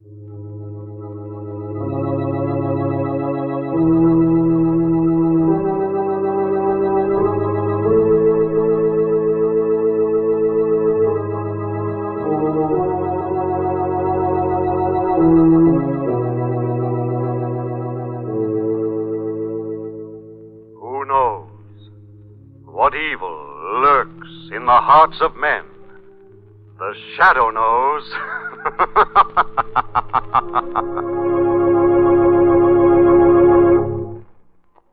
Who knows what evil lurks in the hearts of men? The shadow knows.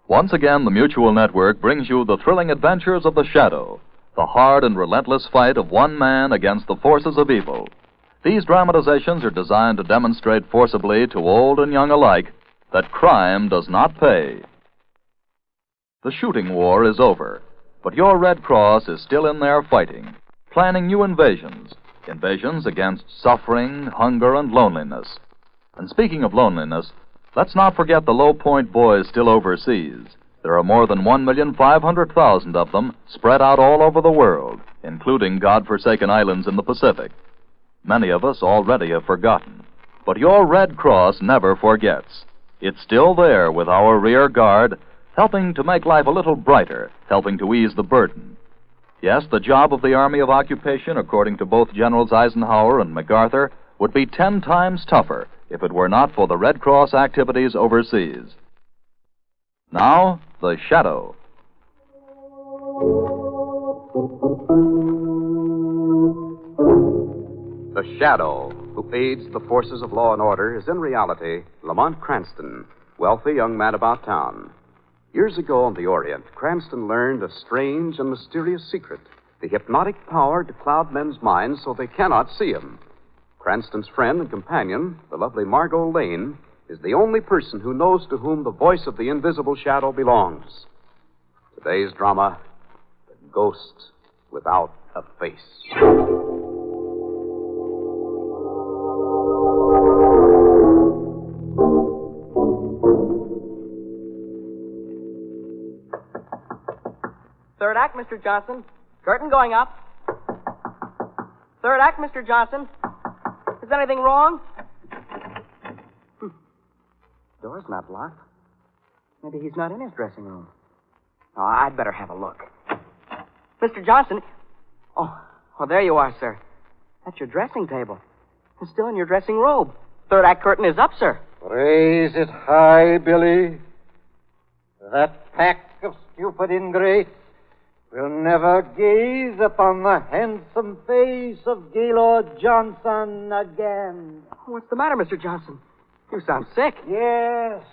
Once again, the Mutual Network brings you the thrilling adventures of the Shadow, the hard and relentless fight of one man against the forces of evil. These dramatizations are designed to demonstrate forcibly to old and young alike that crime does not pay. The shooting war is over, but your Red Cross is still in there fighting, planning new invasions against suffering, hunger, and loneliness. And speaking of loneliness, let's not forget the Low Point boys still overseas. There are more than 1,500,000 of them spread out all over the world, including God-forsaken islands in the Pacific. Many of us already have forgotten, but your Red Cross never forgets. It's still there with our rear guard, helping to make life a little brighter, helping to ease the burden. Yes, the job of the Army of Occupation, according to both Generals Eisenhower and MacArthur, would be 10 times tougher if it were not for the Red Cross activities overseas. Now, the Shadow. The Shadow, who aids the forces of law and order, is in reality Lamont Cranston, wealthy young man about town. Years ago on the Orient, Cranston learned a strange and mysterious secret, the hypnotic power to cloud men's minds so they cannot see him. Cranston's friend and companion, the lovely Margo Lane, is the only person who knows to whom the voice of the invisible shadow belongs. Today's drama, The Ghost Without a Face. Third act, Mr. Johnson. Curtain going up. Third act, Mr. Johnson. Is anything wrong? Door's not locked. Maybe he's not in his dressing room. Oh, I'd better have a look. Mr. Johnson. Oh, there you are, sir. That's your dressing table. You're still in your dressing robe. Third act curtain is up, sir. Raise it high, Billy. That pack of stupid ingrates will never gaze upon the handsome face of Gaylord Johnson again. What's the matter, Mr. Johnson? You sound sick. Yes,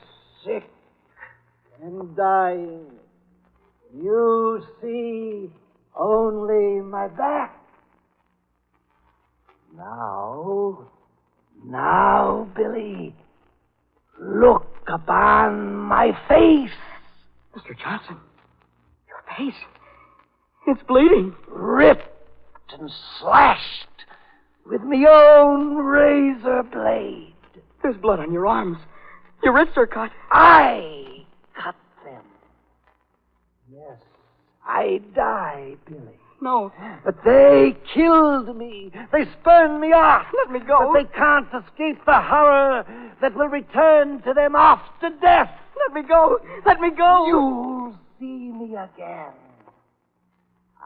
sick and dying. You see only my back. Now, Billy, look upon my face. Mr. Johnson, your face, it's bleeding. Ripped and slashed with my own razor blade. There's blood on your arms. Your wrists are cut. I cut them. Yes, I died, Billy. No. But they killed me. They spurned me off. Let me go. But they can't escape the horror that will return to them after death. Let me go. Let me go. You'll see me again.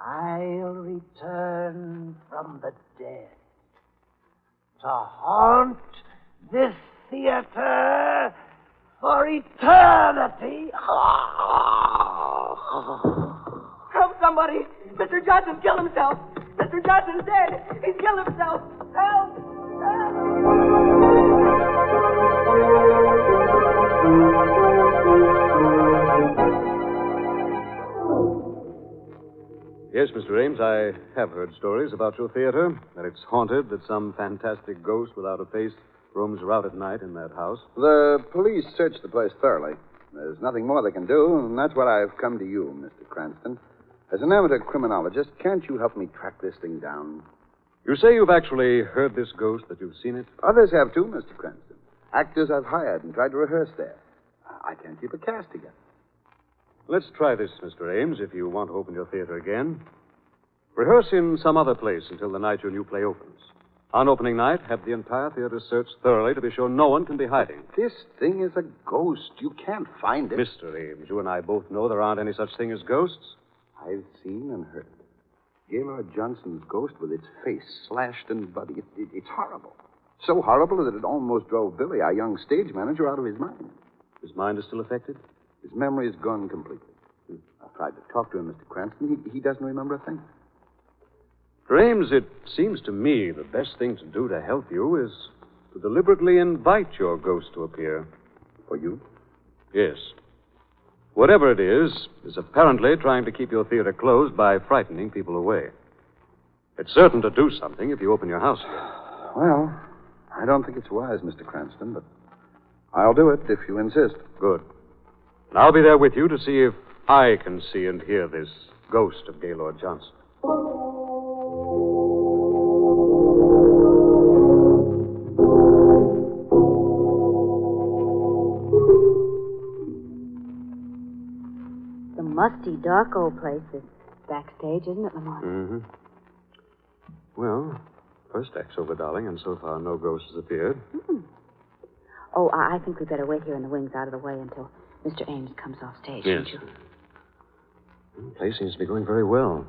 I'll return from the dead to haunt this theater for eternity. Help somebody. Mr. Johnson killed himself. Mr. Johnson's dead. He's killed himself. Help! Yes, Mr. Ames, I have heard stories about your theater, that it's haunted, that some fantastic ghost without a face roams around at night in that house. The police searched the place thoroughly. There's nothing more they can do, and that's what I've come to you, Mr. Cranston. As an amateur criminologist, can't you help me track this thing down? You say you've actually heard this ghost, that you've seen it? Others have too, Mr. Cranston. Actors I've hired and tried to rehearse there. I can't keep a cast together. Let's try this, Mr. Ames, if you want to open your theater again. Rehearse in some other place until the night your new play opens. On opening night, have the entire theater searched thoroughly to be sure no one can be hiding. This thing is a ghost. You can't find it. Mr. Ames, you and I both know there aren't any such thing as ghosts. I've seen and heard. Gaylord Johnson's ghost with its face slashed and bloody. It's horrible. So horrible that it almost drove Billy, our young stage manager, out of his mind. His mind is still affected? His memory is gone completely. I've tried to talk to him, Mr. Cranston. He doesn't remember a thing. Ames, it seems to me the best thing to do to help you is to deliberately invite your ghost to appear. For you? Yes. Whatever it is apparently trying to keep your theater closed by frightening people away. It's certain to do something if you open your house again. Well, I don't think it's wise, Mr. Cranston, but I'll do it if you insist. Good. And I'll be there with you to see if I can see and hear this ghost of Gaylord Johnson. The musty, dark old place is backstage, isn't it, Lamont? Mm-hmm. Well, first act's over, darling, and so far no ghost has appeared. Mm-hmm. Oh, I think we'd better wait here in the wings out of the way until Mr. Ames comes off stage, Yes. don't you? The play seems to be going very well.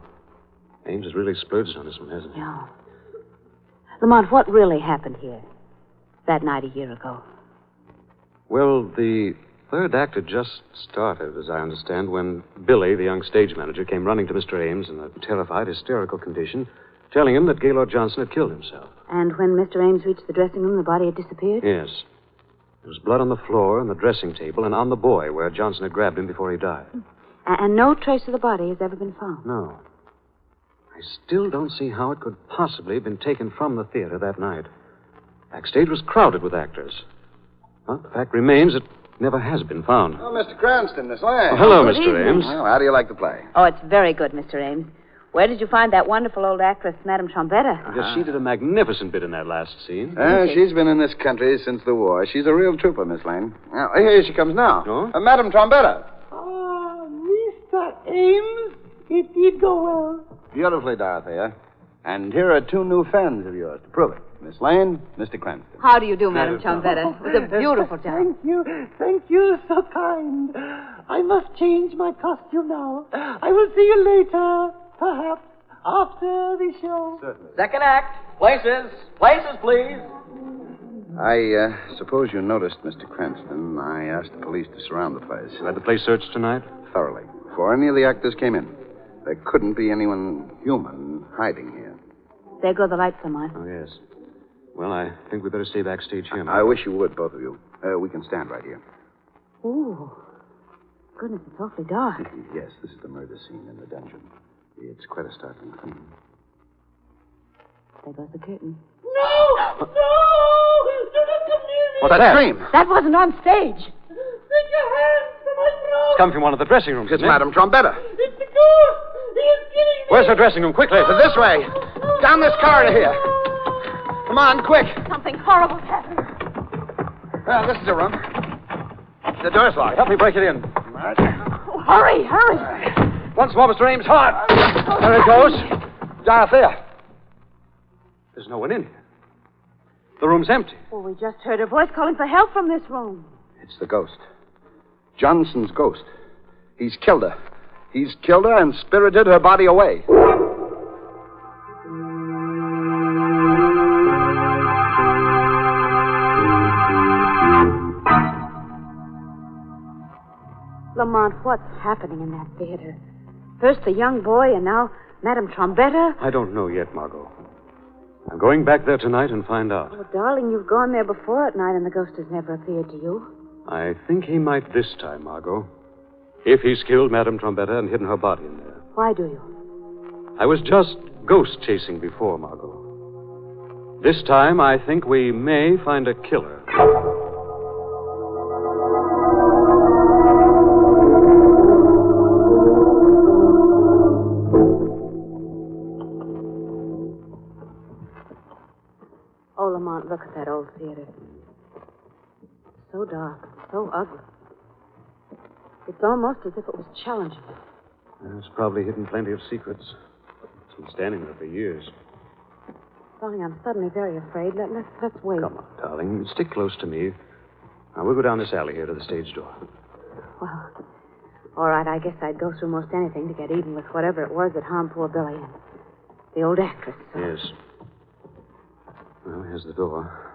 Ames has really splurged on this one, hasn't he? Yeah. Lamont, what really happened here that night a year ago? Well, the third act had just started, as I understand, when Billy, the young stage manager, came running to Mr. Ames in a terrified, hysterical condition, telling him that Gaylord Johnson had killed himself. And when Mr. Ames reached the dressing room, the body had disappeared? Yes. There was blood on the floor, on the dressing table, and on the boy where Johnson had grabbed him before he died. And no trace of the body has ever been found? No. I still don't see how it could possibly have been taken from the theater that night. Backstage was crowded with actors. But the fact remains it never has been found. Oh, Mr. Cranston, Miss Lane. Oh, hello, Good Mr. evening. Ames. Well, how do you like the play? Oh, it's very good, Mr. Ames. Where did you find that wonderful old actress, Madame Trombetta? Yes, she did a magnificent bit in that last scene. She's been in this country since the war. She's a real trooper, Miss Lane. Now, here she comes now. Oh? Madam Trombetta. Ah, Mr. Ames, it did go well. Beautifully, Dorothea. And here are two new friends of yours to prove it. Miss Lane, Mr. Cranston. How do you do, Madame Trombetta? It was a beautiful job. Thank you, so kind. I must change my costume now. I will see you later, perhaps after the show. Certainly. Second act. Places. Places, please. I suppose you noticed, Mr. Cranston, I asked the police to surround the place. Had the place searched tonight? Thoroughly. Before any of the actors came in. There couldn't be anyone human hiding here. There go the lights, Lamont. Oh, yes. Well, I think we'd better stay backstage here. I wish you would, both of you. We can stand right here. Ooh. Goodness, it's awfully dark. Yes, this is the murder scene in the dungeon. It's quite a startling thing. There goes the curtain. No! No! Do not come near me! What's that? Scream! That wasn't on stage. Take your hands from my throat! It's come from one of the dressing rooms, It's isn't it? Madame Trombetta. It's the ghost! He is killing me! Where's her dressing room? Quickly. This way. Down this corridor here. Come on, quick. Something horrible's happened. Well, this is a room. The door's locked. Help me break it in. Oh, hurry, hurry. Once more, Mr. Ames, hard. There it goes. Dorothea. There's no one in here. The room's empty. Well, we just heard her voice calling for help from this room. It's the ghost. Johnson's ghost. He's killed her. He's killed her and spirited her body away. Lamont, what's happening in that theater? First the young boy, and now Madame Trombetta. I don't know yet, Margot. I'm going back there tonight and find out. Oh, darling, you've gone there before at night, and the ghost has never appeared to you. I think he might this time, Margot. If he's killed Madame Trombetta and hidden her body in there. Why do you? I was just ghost chasing before, Margot. This time, I think we may find a killer. Oh, Lamont, look at that old theater. So dark, so ugly. It's almost as if it was challenging us. It's probably hidden plenty of secrets. It's been standing there for years. Darling, I'm suddenly very afraid. Let's wait. Come on, darling. Stick close to me. Now, we'll go down this alley here to the stage door. Well, all right, I guess I'd go through most anything to get even with whatever it was that harmed poor Billy and the old actress. So. Yes. Well, here's the door.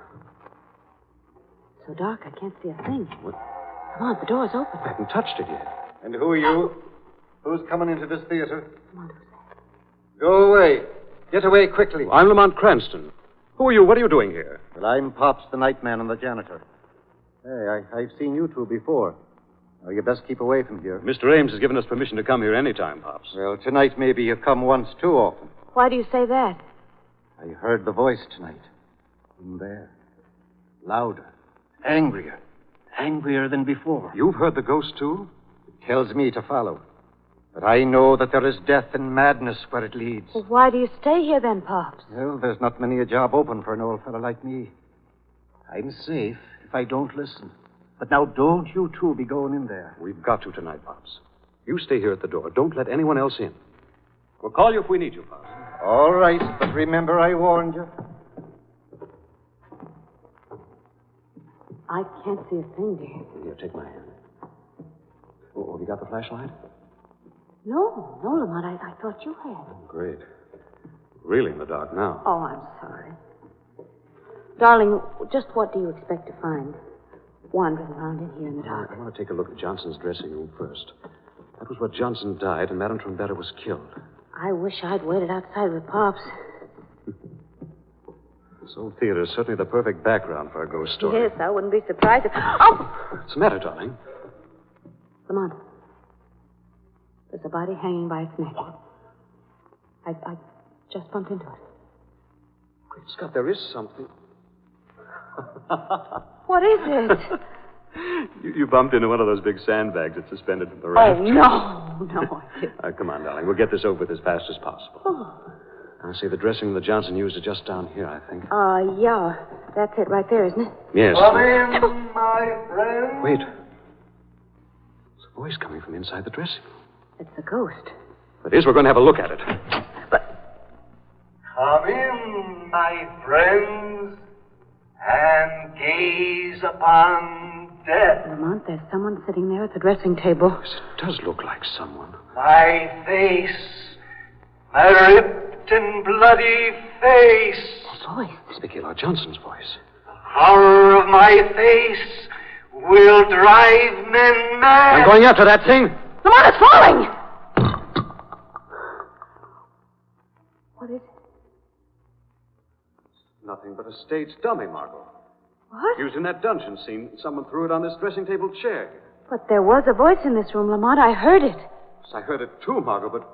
So dark, I can't see a thing. What? Come on, the door's open. I haven't touched it yet. And who are you? Who's coming into this theater? Come on, who's that? Go away. Get away quickly. I'm Lamont Cranston. Who are you? What are you doing here? Well, I'm Pops, the nightman and the janitor. Hey, I've seen you two before. Now, you best keep away from here. Mr. Ames has given us permission to come here any time, Pops. Well, tonight maybe you come once too often. Why do you say that? I heard the voice tonight. In there. Louder. Angrier. Angrier than before. You've heard the ghost, too? It tells me to follow. But I know that there is death and madness where it leads. Well, why do you stay here then, Pops? Well, there's not many a job open for an old fellow like me. I'm safe if I don't listen. But now don't you two be going in there. We've got to tonight, Pops. You stay here at the door. Don't let anyone else in. We'll call you if we need you, Pops. All right, but remember I warned you. I can't see a thing, dear. Here, take my hand. Oh, have you got the flashlight? No, Lamont, I thought you had. Great. Really in the dark now. Oh, I'm sorry. Darling, just what do you expect to find wandering around in here in the dark? I want to take a look at Johnson's dressing room first. That was where Johnson died and Madame Trombetta was killed. I wish I'd waited outside with Pops. This old theater is certainly the perfect background for a ghost story. Yes, I wouldn't be surprised if... Oh! What's the matter, darling? Lamont, there's a body hanging by its neck. I just bumped into it. Great Scott, there is something. What is it? You bumped into one of those big sandbags that's suspended from the raft. Oh, no, I didn't. Come on, darling. We'll get this over with as fast as possible. Oh. I see the dressing room that Johnson used is just down here, I think. Yeah. That's it right there, isn't it? Yes. Come in, my friend. Wait. There's a voice coming from inside the dressing room. It's a ghost. If it is, we're going to have a look at it. Come in, my friends, and gaze upon death. Lamont, there's someone sitting there at the dressing table. Yes, it does look like someone. My face, my ripped and bloody face. That voice. It's the Gaylord Johnson's voice. Horror of my face will drive men mad. I'm going after that thing. Lamont, it's falling! What is it? Nothing but a stage dummy, Margo. What? Used in that dungeon scene. Someone threw it on this dressing table chair. But there was a voice in this room, Lamont. I heard it. Yes, I heard it too, Margo, but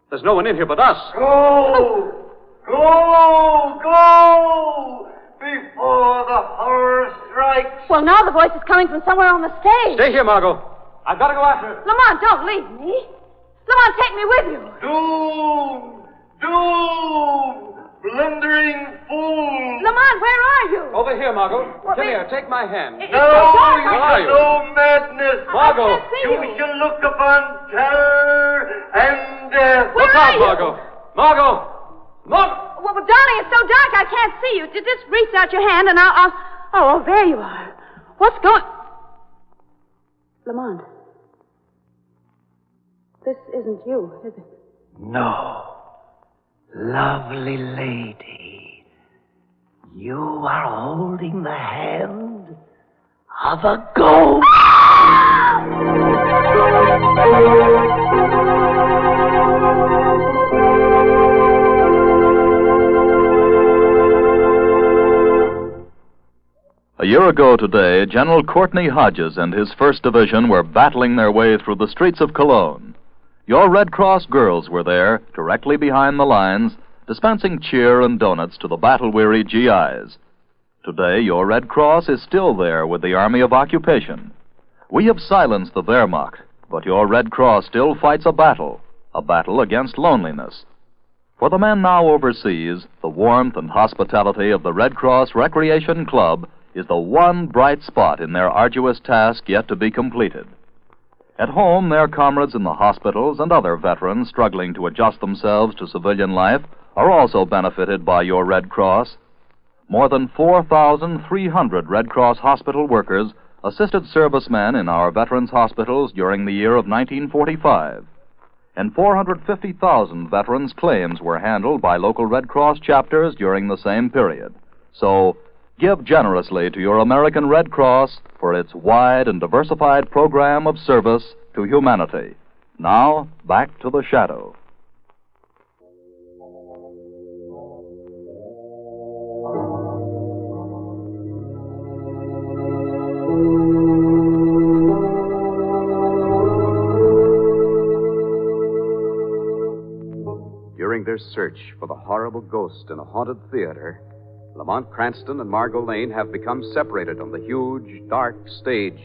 there's no one in here but us. Go! Go! Go! Before the horror strikes. Well, now the voice is coming from somewhere on the stage. Stay here, Margo. I've got to go after it. Lamont, don't leave me. Lamont, take me with you. Doom! Doom! Blundering fool! Lamont, where are you? Over here, Margo. What, Come wait. here. Take my hand. No, dark. you Where are shall you? know madness. Margo. I can't see You you. shall look upon terror and death. Where Look are out, you? Margo. Margo! Margo! Well, darling, it's so dark I can't see you. Just reach out your hand and I'll... Oh, there you are. What's going... Lamont. This isn't you, is it? No. Lovely lady, you are holding the hand of a ghost. A year ago today, General Courtney Hodges and his 1st Division were battling their way through the streets of Cologne. Your Red Cross girls were there, directly behind the lines, dispensing cheer and donuts to the battle-weary GIs. Today, your Red Cross is still there with the Army of Occupation. We have silenced the Wehrmacht, but your Red Cross still fights a battle against loneliness. For the men now overseas, the warmth and hospitality of the Red Cross Recreation Club is the one bright spot in their arduous task yet to be completed. At home, their comrades in the hospitals and other veterans struggling to adjust themselves to civilian life are also benefited by your Red Cross. More than 4,300 Red Cross hospital workers assisted servicemen in our veterans' hospitals during the year of 1945. And 450,000 veterans' claims were handled by local Red Cross chapters during the same period. So, give generously to your American Red Cross for its wide and diversified program of service to humanity. Now, back to the shadow. During their search for the horrible ghost in a haunted theater, Lamont Cranston and Margo Lane have become separated on the huge, dark stage.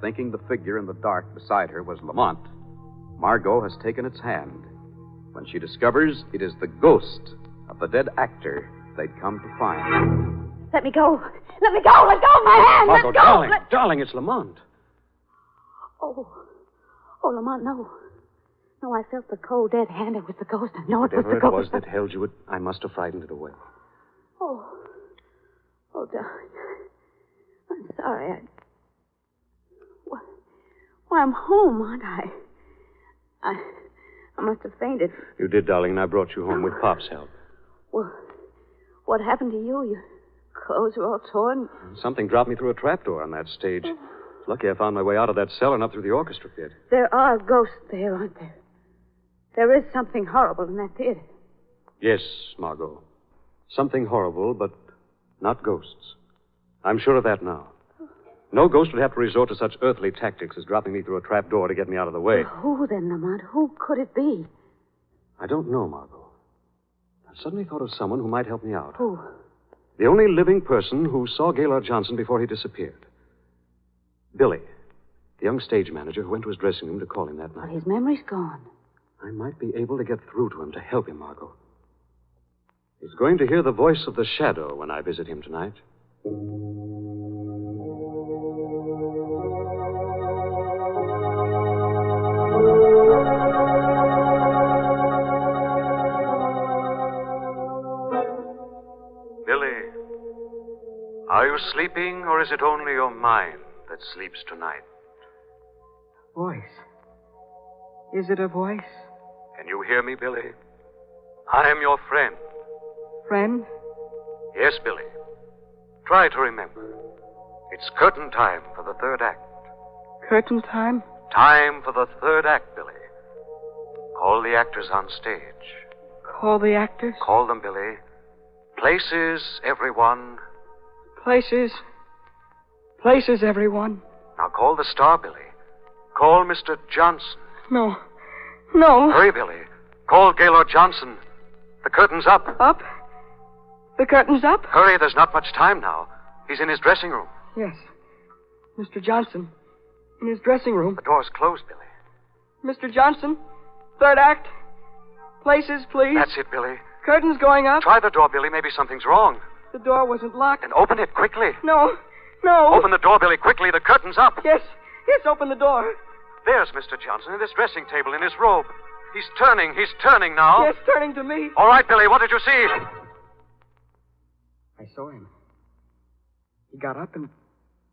Thinking the figure in the dark beside her was Lamont, Margo has taken its hand when she discovers it is the ghost of the dead actor they'd come to find. Let me go. Let me go. Let go of my hand. Margo, Let go. darling, darling, it's Lamont. Oh, Lamont, no. No, I felt the cold, dead hand. It was the ghost. I know it was Whatever the it ghost. was that held you, I must have frightened it away. Oh, darling. I'm sorry. Why, I'm home, aren't I? I must have fainted. You did, darling, and I brought you home with Pop's help. Well, what happened to you? Your clothes were all torn. Something dropped me through a trapdoor on that stage. It's lucky I found my way out of that cell and up through the orchestra pit. There are ghosts there, aren't there? There is something horrible in that theater. Yes, Margot. Something horrible, but not ghosts. I'm sure of that now. No ghost would have to resort to such earthly tactics as dropping me through a trapdoor to get me out of the way. Well, who then, Lamont? Who could it be? I don't know, Margot. I suddenly thought of someone who might help me out. Who? The only living person who saw Gaylord Johnson before he disappeared. Billy, the young stage manager who went to his dressing room to call him that But night. his memory's gone. I might be able to get through to him to help him, Margot. He's going to hear the voice of the shadow when I visit him tonight. Billy, are you sleeping, or is it only your mind that sleeps tonight? Voice. Is it a voice? Can you hear me, Billy? I am your friend. Friend? Yes, Billy. Try to remember. It's curtain time for the third act. Curtain time? Time for the third act, Billy. Call the actors on stage. Call the actors? Call them, Billy. Places, everyone. Places. Places, everyone. Now call the star, Billy. Call Mr. Johnson. No. No. Hurry, Billy. Call Gaylord Johnson. The curtain's up. Up? The curtain's up? Hurry, there's not much time now. He's in his dressing room. Yes. Mr. Johnson. In his dressing room. The door's closed, Billy. Mr. Johnson. Third act. Places, please. That's it, Billy. Curtain's going up. Try the door, Billy. Maybe something's wrong. The door wasn't locked. And open it quickly. No. No. Open the door, Billy, quickly. The curtain's up. Yes. Yes, open the door. There's Mr. Johnson at his dressing table in his robe. He's turning now. Yes, turning to me. All right, Billy, what did you see? I saw him. He got up and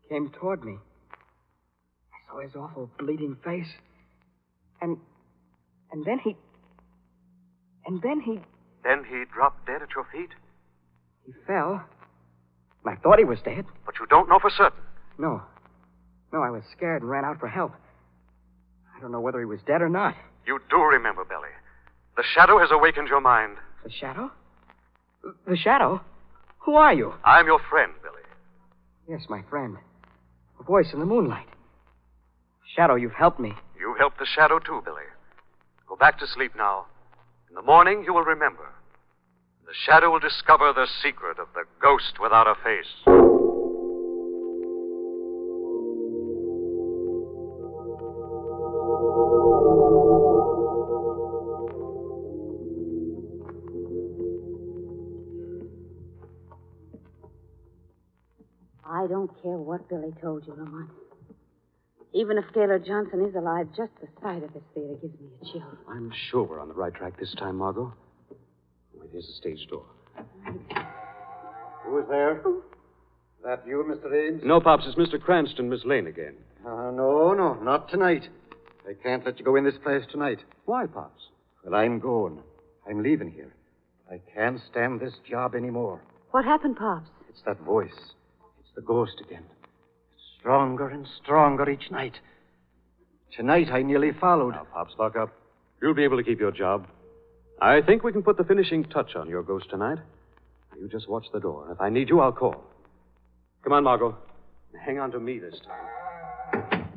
came toward me. I saw his awful bleeding face. And then he... Then he dropped dead at your feet? He fell. I thought he was dead. But you don't know for certain. No. No, I was scared and ran out for help. I don't know whether he was dead or not. You do remember, Billy. The shadow has awakened your mind. The shadow? The shadow? Who are you? I'm your friend, Billy. Yes, my friend. A voice in the moonlight. Shadow, you've helped me. You helped the shadow, too, Billy. Go back to sleep now. In the morning, you will remember. The shadow will discover the secret of the ghost without a face. I don't care what Billy told you, Lamont. Even if Gaylord Johnson is alive, just the sight of this theater gives me a chill. I'm sure we're on the right track this time, Margot. Here's the stage door. Who is there? That you, Mr. Ames? No, Pops, it's Mr. Cranston, Miss Lane again. No, not tonight. I can't let you go in this place tonight. Why, Pops? Well, I'm going. I'm leaving here. I can't stand this job anymore. What happened, Pops? It's that voice. It's the ghost again. It's stronger and stronger each night. Tonight I nearly followed. Now, Pops, lock up. You'll be able to keep your job. I think we can put the finishing touch on your ghost tonight. You just watch the door. If I need you, I'll call. Come on, Margo. Hang on to me this time.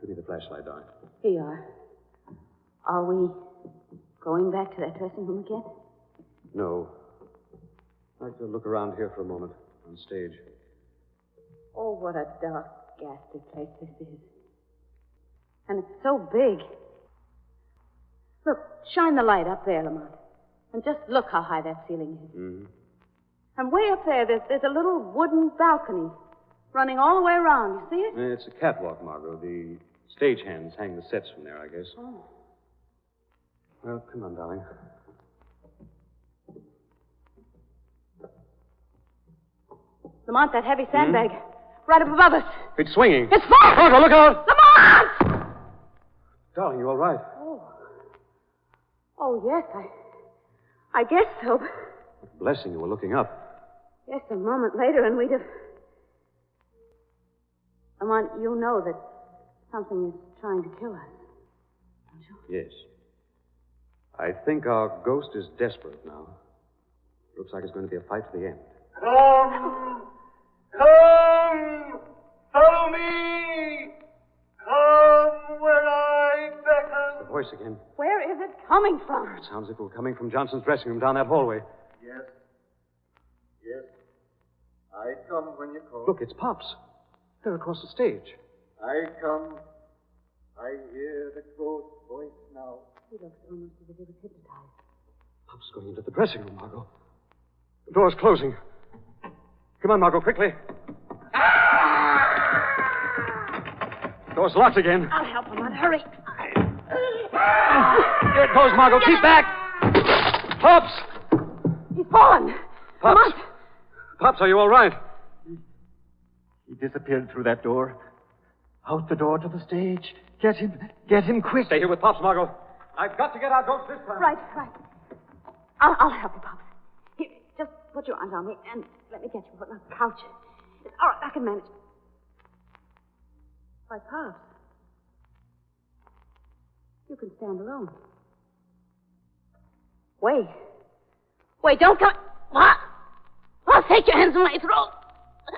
Give me the flashlight, darling. Here you are. Are we going back to that dressing room again? No. I'd like to look around here for a moment on stage. Oh, what a dark, ghastly place this is. And it's so big. Look, shine the light up there, Lamont. And just look how high that ceiling is. Mm-hmm. And way up there, there's a little wooden balcony running all the way around. You see it? It's a catwalk, Margo. The stagehands hang the sets from there, I guess. Oh. Well, come on, darling. Lamont, that heavy sandbag. Right up above us. It's swinging. It's falling! Margo, look out! Lamont! Darling, you all right? Oh, yes, I guess so. Blessing you were looking up. Just a moment later, and we'd have... Lamont, you know that something is trying to kill us, don't you? Yes. I think our ghost is desperate now. Looks like it's going to be a fight to the end. Come! Come! Follow me! Come where I beckon. The voice again. Where is it coming from? It sounds as if it were coming from Johnson's dressing room down that hallway. Yes. Yes. I come when you call. Look, it's Pops. They're across the stage. I come. I hear the ghost voice now. He looks almost as if he was hypnotized. Pops is going into the dressing room, Margo. The door's closing. Come on, Margo, quickly. Door's locked again. I'll help him, hurry. Here it goes, Margo. Keep back. Pops! He's fallen. Pops! Lamont. Pops, are you all right? He disappeared through that door. Out the door to the stage. Get him quick. Stay here with Pops, Margo. I've got to get our ghost this time. Right. I'll help you, Pops. Here, just put your arms on me and let me get you on the couch. All right, I can manage. Why, Pops, you can stand alone. Wait, don't come. What? Oh, take your hands on my throat.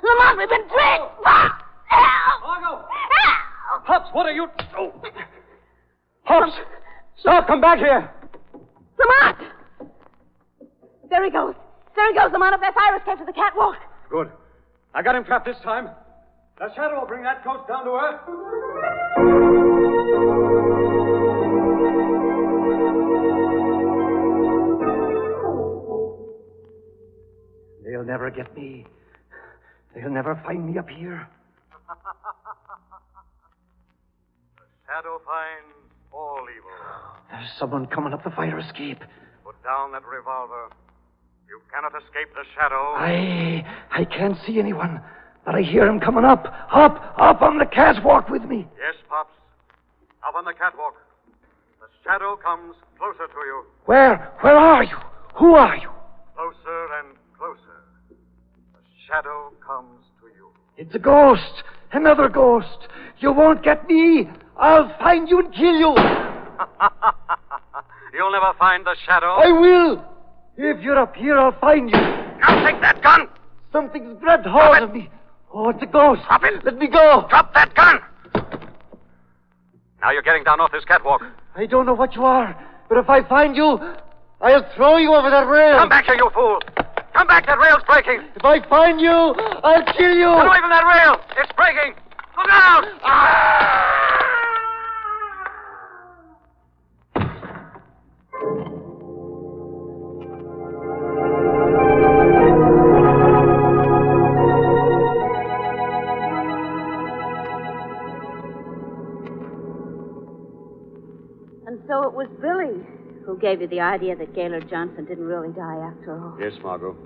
Lamont, we've been tricked. Help! Margo! Help! Pops, what are you... Oh. Pops! Stop! Come back here! Lamont! There he goes, Lamont, up that fire escape to the catwalk. Good. I got him trapped this time. The shadow will bring that ghost down to earth. They'll never get me. They'll never find me up here. The shadow finds all evil. There's someone coming up the fire escape. Put down that revolver. You cannot escape the shadow. I can't see anyone, but I hear him coming up on the catwalk with me. Yes, Pops. Up on the catwalk. The shadow comes closer to you. Where are you? Who are you? Closer and closer. The shadow comes to you. It's a ghost. Another ghost. You won't get me. I'll find you and kill you. You'll never find the shadow. I will. If you're up here, I'll find you. Now take that gun. Something's grabbed hold of me. Oh, it's a ghost. Drop it. Let me go. Drop that gun. Now you're getting down off this catwalk. I don't know what you are, but if I find you, I'll throw you over that rail. Come back here, you fool. Come back. That rail's breaking. If I find you, I'll kill you. Get away from that rail. It's breaking. Look out. And so it was Billy gave you the idea that Gaylord Johnson didn't really die after all. Yes, Margo.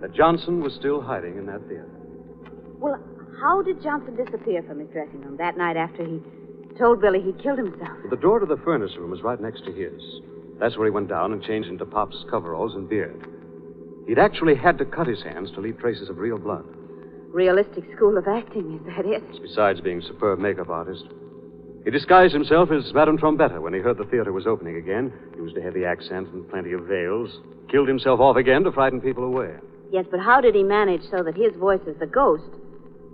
That Johnson was still hiding in that theater. Well, how did Johnson disappear from his dressing room that night after he told Billy he killed himself? The door to the furnace room was right next to his. That's where he went down and changed into Pop's coveralls and beard. He'd actually had to cut his hands to leave traces of real blood. Realistic school of acting, is that it? Besides being a superb makeup artist. He disguised himself as Madame Trombetta when he heard the theater was opening again, used a heavy accent and plenty of veils, killed himself off again to frighten people away. Yes, but how did he manage so that his voice as the ghost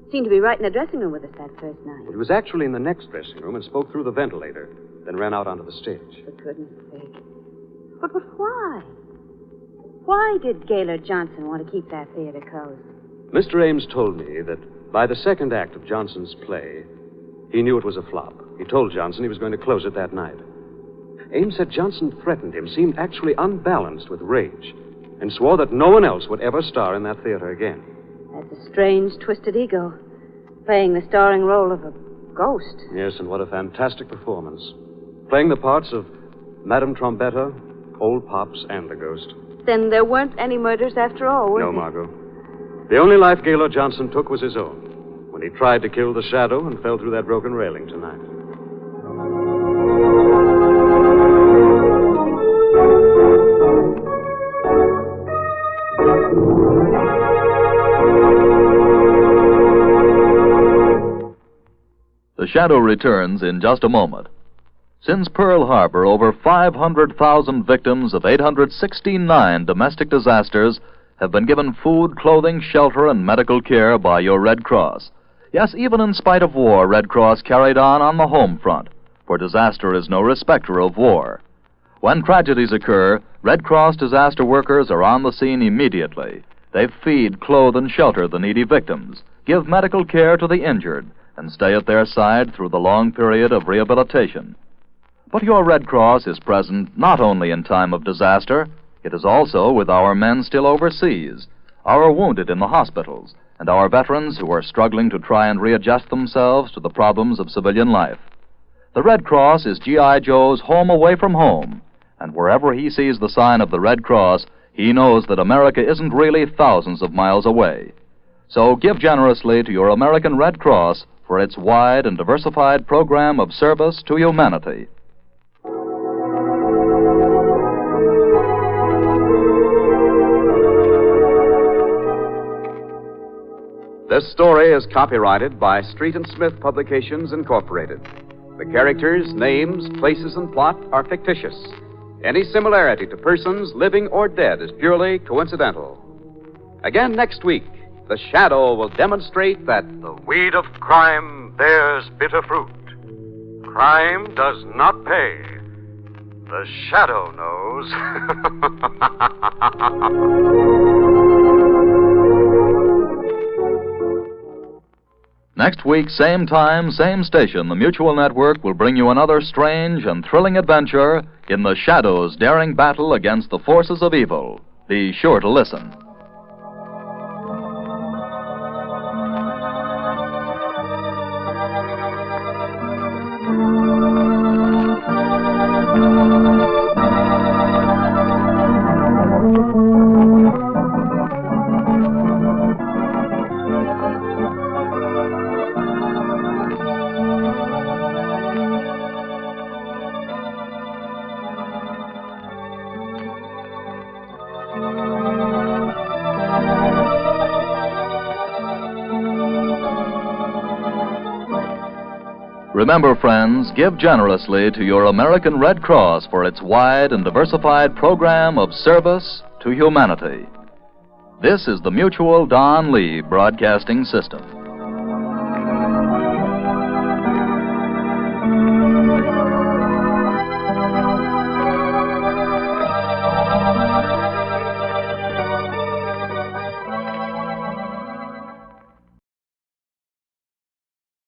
seemed to be right in the dressing room with us that first night? Well, he was actually in the next dressing room and spoke through the ventilator, then ran out onto the stage. For goodness sake. But why? Why did Gaylord Johnson want to keep that theater closed? Mr. Ames told me that by the second act of Johnson's play, he knew it was a flop. He told Johnson he was going to close it that night. Ames said Johnson threatened him, seemed actually unbalanced with rage, and swore that no one else would ever star in that theater again. That's a strange, twisted ego, playing the starring role of a ghost. Yes, and what a fantastic performance. Playing the parts of Madame Trombetta, Old Pops, and the ghost. Then there weren't any murders after all, were there? No, Margo. The only life Gaylord Johnson took was his own, when he tried to kill the shadow and fell through that broken railing tonight. The Shadow returns in just a moment. Since Pearl Harbor, over 500,000 victims of 869 domestic disasters have been given food, clothing, shelter, and medical care by your Red Cross. Yes, even in spite of war, Red Cross carried on the home front, for disaster is no respecter of war. When tragedies occur, Red Cross disaster workers are on the scene immediately. They feed, clothe, and shelter the needy victims, give medical care to the injured, and stay at their side through the long period of rehabilitation. But your Red Cross is present not only in time of disaster, it is also with our men still overseas, our wounded in the hospitals, and our veterans who are struggling to try and readjust themselves to the problems of civilian life. The Red Cross is G.I. Joe's home away from home, and wherever he sees the sign of the Red Cross, he knows that America isn't really thousands of miles away. So give generously to your American Red Cross for its wide and diversified program of service to humanity. This story is copyrighted by Street and Smith Publications, Incorporated. The characters, names, places, and plot are fictitious. Any similarity to persons living or dead is purely coincidental. Again next week, the Shadow will demonstrate that The weed of crime bears bitter fruit. Crime does not pay. The Shadow knows. Next week, same time, same station, the Mutual Network will bring you another strange and thrilling adventure in the Shadow's daring battle against the forces of evil. Be sure to listen. Remember, friends, give generously to your American Red Cross for its wide and diversified program of service to humanity. This is the Mutual Don Lee Broadcasting System.